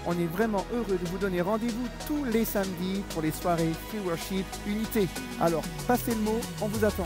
On est vraiment heureux de vous donner rendez-vous tous les samedis pour les soirées Free Worship Unité. Alors, passez le mot, on vous attend.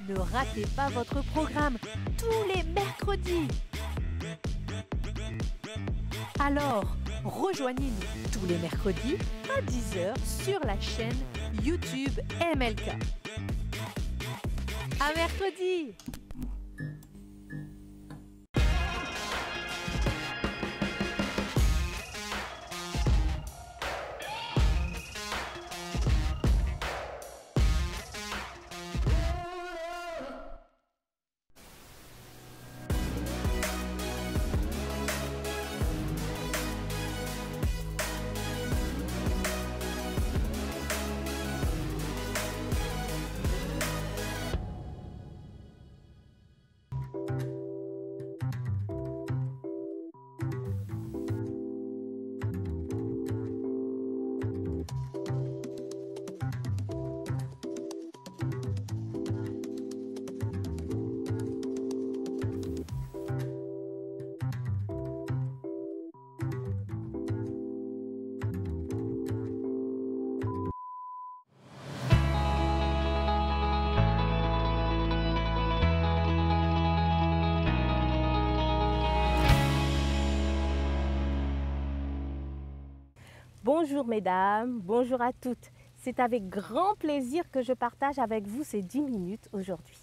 Ne ratez pas votre programme tous les mercredis. Alors, rejoignez-nous tous les mercredis à 10 h sur la chaîne YouTube MLK. À mercredi! Bonjour mesdames, bonjour à toutes. C'est avec grand plaisir que je partage avec vous ces 10 minutes aujourd'hui.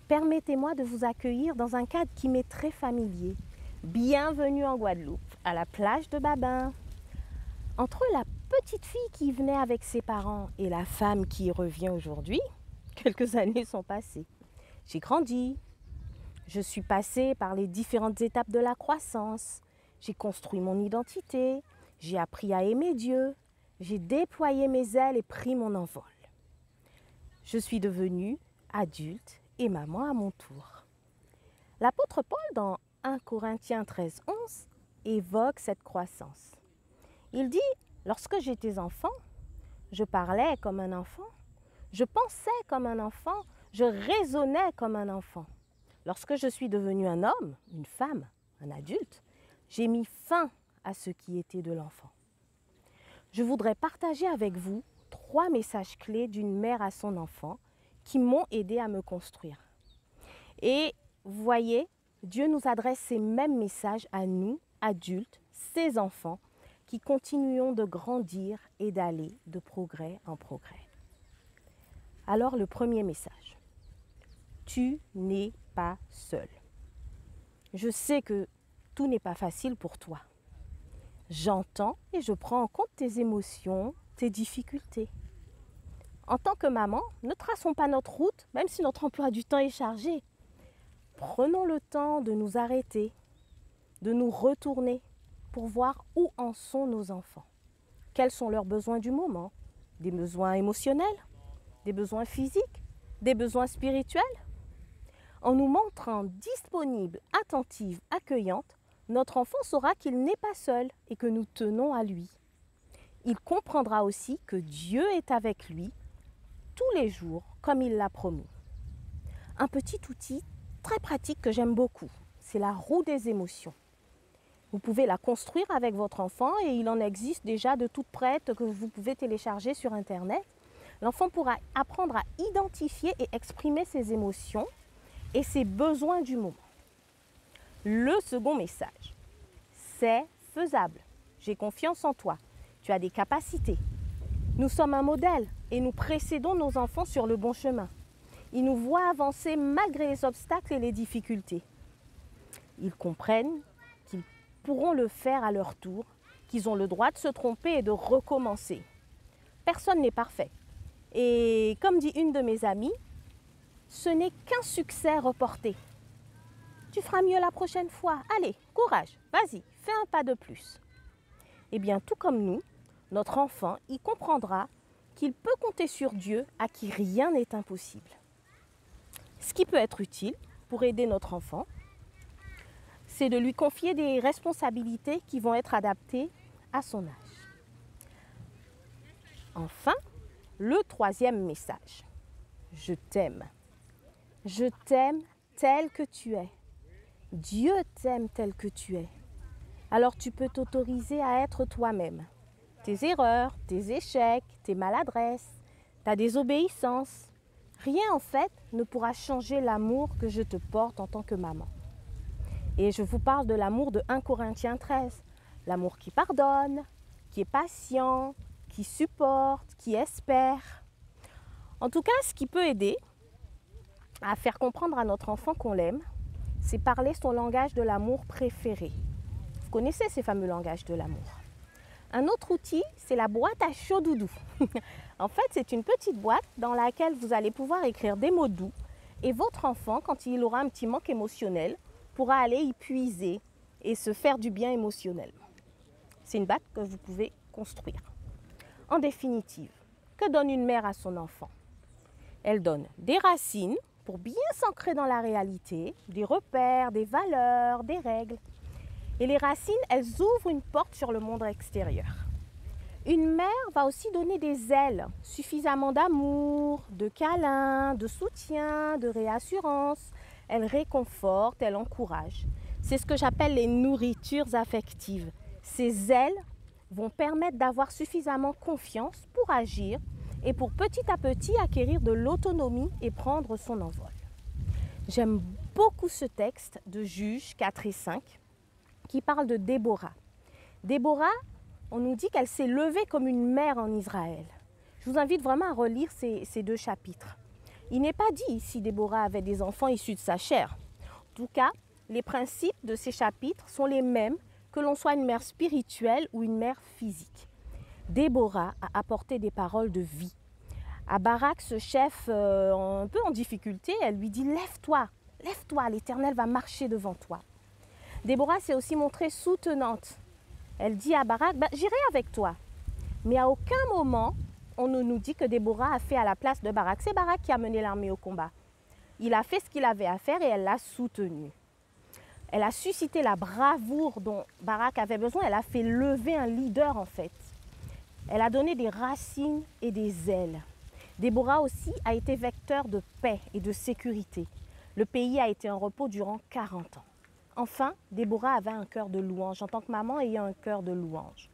Permettez-moi de vous accueillir dans un cadre qui m'est très familier. Bienvenue en Guadeloupe, à la plage de Babin. Entre la petite fille qui venait avec ses parents et la femme qui y revient aujourd'hui, quelques années sont passées. J'ai grandi, je suis passée par les différentes étapes de la croissance, j'ai construit mon identité, j'ai appris à aimer Dieu, j'ai déployé mes ailes et pris mon envol. Je suis devenue adulte et maman à mon tour. L'apôtre Paul, dans 1 Corinthiens 13, 11, évoque cette croissance. Il dit « Lorsque j'étais enfant, je parlais comme un enfant, je pensais comme un enfant, je raisonnais comme un enfant. Lorsque je suis devenu un homme, une femme, un adulte, j'ai mis fin à ce qui était de l'enfant. » Je voudrais partager avec vous 3 messages clés d'une mère à son enfant qui m'ont aidé à me construire. Et vous voyez, Dieu nous adresse ces mêmes messages à nous, adultes, ses enfants, qui continuons de grandir et d'aller de progrès en progrès. Alors le premier message, tu n'es pas seul. Je sais que tout n'est pas facile pour toi. J'entends et je prends en compte tes émotions, tes difficultés. En tant que maman, ne traçons pas notre route, même si notre emploi du temps est chargé. Prenons le temps de nous arrêter, de nous retourner pour voir où en sont nos enfants. Quels sont leurs besoins du moment? Des besoins émotionnels? Des besoins physiques? Des besoins spirituels? En nous montrant disponibles, attentives, accueillantes, notre enfant saura qu'il n'est pas seul et que nous tenons à lui. Il comprendra aussi que Dieu est avec lui tous les jours comme il l'a promis. Un petit outil très pratique que j'aime beaucoup, c'est la roue des émotions. Vous pouvez la construire avec votre enfant et il en existe déjà de toutes prêtes que vous pouvez télécharger sur Internet. L'enfant pourra apprendre à identifier et exprimer ses émotions et ses besoins du moment. Le second message, c'est faisable. J'ai confiance en toi. Tu as des capacités. Nous sommes un modèle et nous précédons nos enfants sur le bon chemin. Ils nous voient avancer malgré les obstacles et les difficultés. Ils comprennent qu'ils pourront le faire à leur tour, qu'ils ont le droit de se tromper et de recommencer. Personne n'est parfait. Et comme dit une de mes amies, ce n'est qu'un succès reporté. Tu feras mieux la prochaine fois. Allez, courage, vas-y, fais un pas de plus. Eh bien, tout comme nous, notre enfant y comprendra qu'il peut compter sur Dieu à qui rien n'est impossible. Ce qui peut être utile pour aider notre enfant, c'est de lui confier des responsabilités qui vont être adaptées à son âge. Enfin, le troisième message. Je t'aime. Je t'aime tel que tu es. Dieu t'aime tel que tu es. Alors tu peux t'autoriser à être toi-même. Tes erreurs, tes échecs, tes maladresses, ta désobéissance. Rien en fait ne pourra changer l'amour que je te porte en tant que maman. Et je vous parle de l'amour de 1 Corinthiens 13. L'amour qui pardonne, qui est patient, qui supporte, qui espère. En tout cas, ce qui peut aider à faire comprendre à notre enfant qu'on l'aime, c'est parler son langage de l'amour préféré. Vous connaissez ces fameux langages de l'amour. Un autre outil, c'est la boîte à chaud doudou. En fait, c'est une petite boîte dans laquelle vous allez pouvoir écrire des mots doux et votre enfant, quand il aura un petit manque émotionnel, pourra aller y puiser et se faire du bien émotionnellement. C'est une boîte que vous pouvez construire. En définitive, que donne une mère à son enfant? Elle donne des racines pour bien s'ancrer dans la réalité, des repères, des valeurs, des règles. Et les racines, elles ouvrent une porte sur le monde extérieur. Une mère va aussi donner des ailes, suffisamment d'amour, de câlins, de soutien, de réassurance. Elle réconforte, elle encourage. C'est ce que j'appelle les nourritures affectives. Ces ailes vont permettre d'avoir suffisamment confiance pour agir et pour petit à petit acquérir de l'autonomie et prendre son envol. J'aime beaucoup ce texte de Juges 4 et 5 qui parle de Déborah. Déborah, on nous dit qu'elle s'est levée comme une mère en Israël. Je vous invite vraiment à relire ces 2 chapitres. Il n'est pas dit si Déborah avait des enfants issus de sa chair. En tout cas, les principes de ces chapitres sont les mêmes que l'on soit une mère spirituelle ou une mère physique. Déborah a apporté des paroles de vie. À Barak, ce chef un peu en difficulté, elle lui dit « Lève-toi, lève-toi, l'Éternel va marcher devant toi ». Déborah s'est aussi montrée soutenante. Elle dit à Barak « J'irai avec toi ». Mais à aucun moment, on ne nous dit que Déborah a fait à la place de Barak. C'est Barak qui a mené l'armée au combat. Il a fait ce qu'il avait à faire et elle l'a soutenu. Elle a suscité la bravoure dont Barak avait besoin. Elle a fait lever un leader en fait. Elle a donné des racines et des ailes. Déborah aussi a été vecteur de paix et de sécurité. Le pays a été en repos durant 40 ans. Enfin, Déborah avait un cœur de louange, en tant que maman ayant un cœur de louange.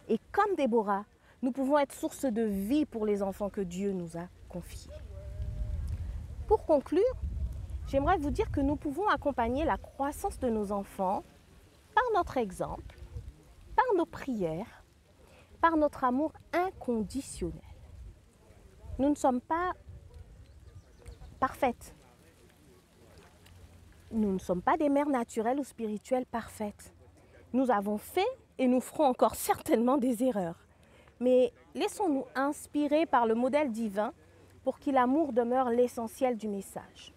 Et comme Déborah, nous pouvons être source de vie pour les enfants que Dieu nous a confiés. Pour conclure, j'aimerais vous dire que nous pouvons accompagner la croissance de nos enfants par notre exemple, par nos prières, par notre amour inconditionnel. Nous ne sommes pas parfaites. Nous ne sommes pas des mères naturelles ou spirituelles parfaites. Nous avons fait et nous ferons encore certainement des erreurs. Mais laissons-nous inspirer par le modèle divin pour que l'amour demeure l'essentiel du message.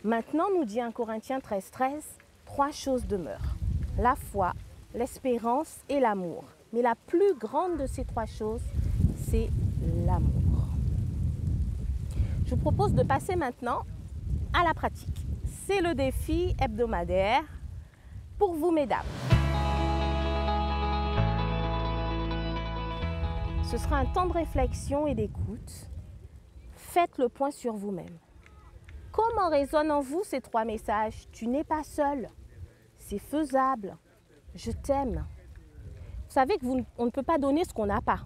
Maintenant, nous dit 1 Corinthiens 13, 3 choses demeurent. La foi, l'espérance et l'amour. Mais la plus grande de ces 3 choses, c'est l'amour. Je vous propose de passer maintenant à la pratique. C'est le défi hebdomadaire pour vous, mesdames. Ce sera un temps de réflexion et d'écoute. Faites le point sur vous-même. Comment résonnent en vous ces 3 messages? Tu n'es pas seul. C'est faisable. Je t'aime. Vous savez qu'on ne peut pas donner ce qu'on n'a pas.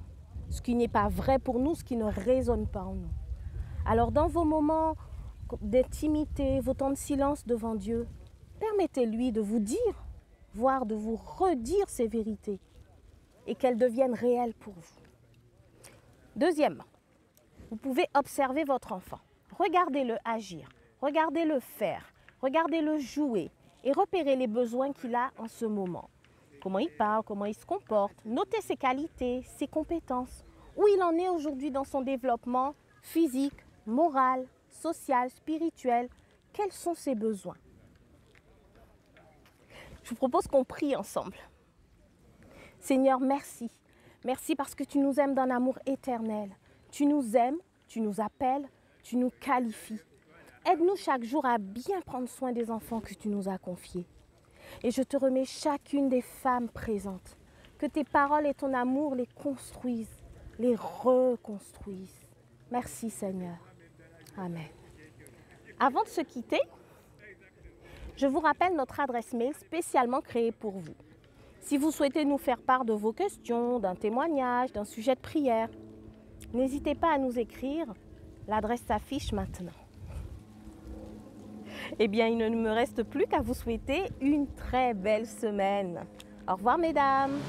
Ce qui n'est pas vrai pour nous, ce qui ne résonne pas en nous. Alors dans vos moments d'intimité, vos temps de silence devant Dieu, permettez-lui de vous dire, voire de vous redire ces vérités et qu'elles deviennent réelles pour vous. Deuxièmement, vous pouvez observer votre enfant. Regardez-le agir, regardez-le faire, regardez-le jouer et repérez les besoins qu'il a en ce moment. Comment il parle, comment il se comporte, notez ses qualités, ses compétences, où il en est aujourd'hui dans son développement physique, moral, social, spirituel. Quels sont ses besoins? Je vous propose qu'on prie ensemble. Seigneur, merci. Merci parce que tu nous aimes d'un amour éternel. Tu nous aimes, tu nous appelles, tu nous qualifies. Aide-nous chaque jour à bien prendre soin des enfants que tu nous as confiés. Et je te remets chacune des femmes présentes. Que tes paroles et ton amour les construisent. les reconstruise. Merci Seigneur. Amen. Avant de se quitter, je vous rappelle notre adresse mail spécialement créée pour vous. Si vous souhaitez nous faire part de vos questions, d'un témoignage, d'un sujet de prière, n'hésitez pas à nous écrire. L'adresse s'affiche maintenant. Eh bien, il ne me reste plus qu'à vous souhaiter une très belle semaine. Au revoir, mesdames.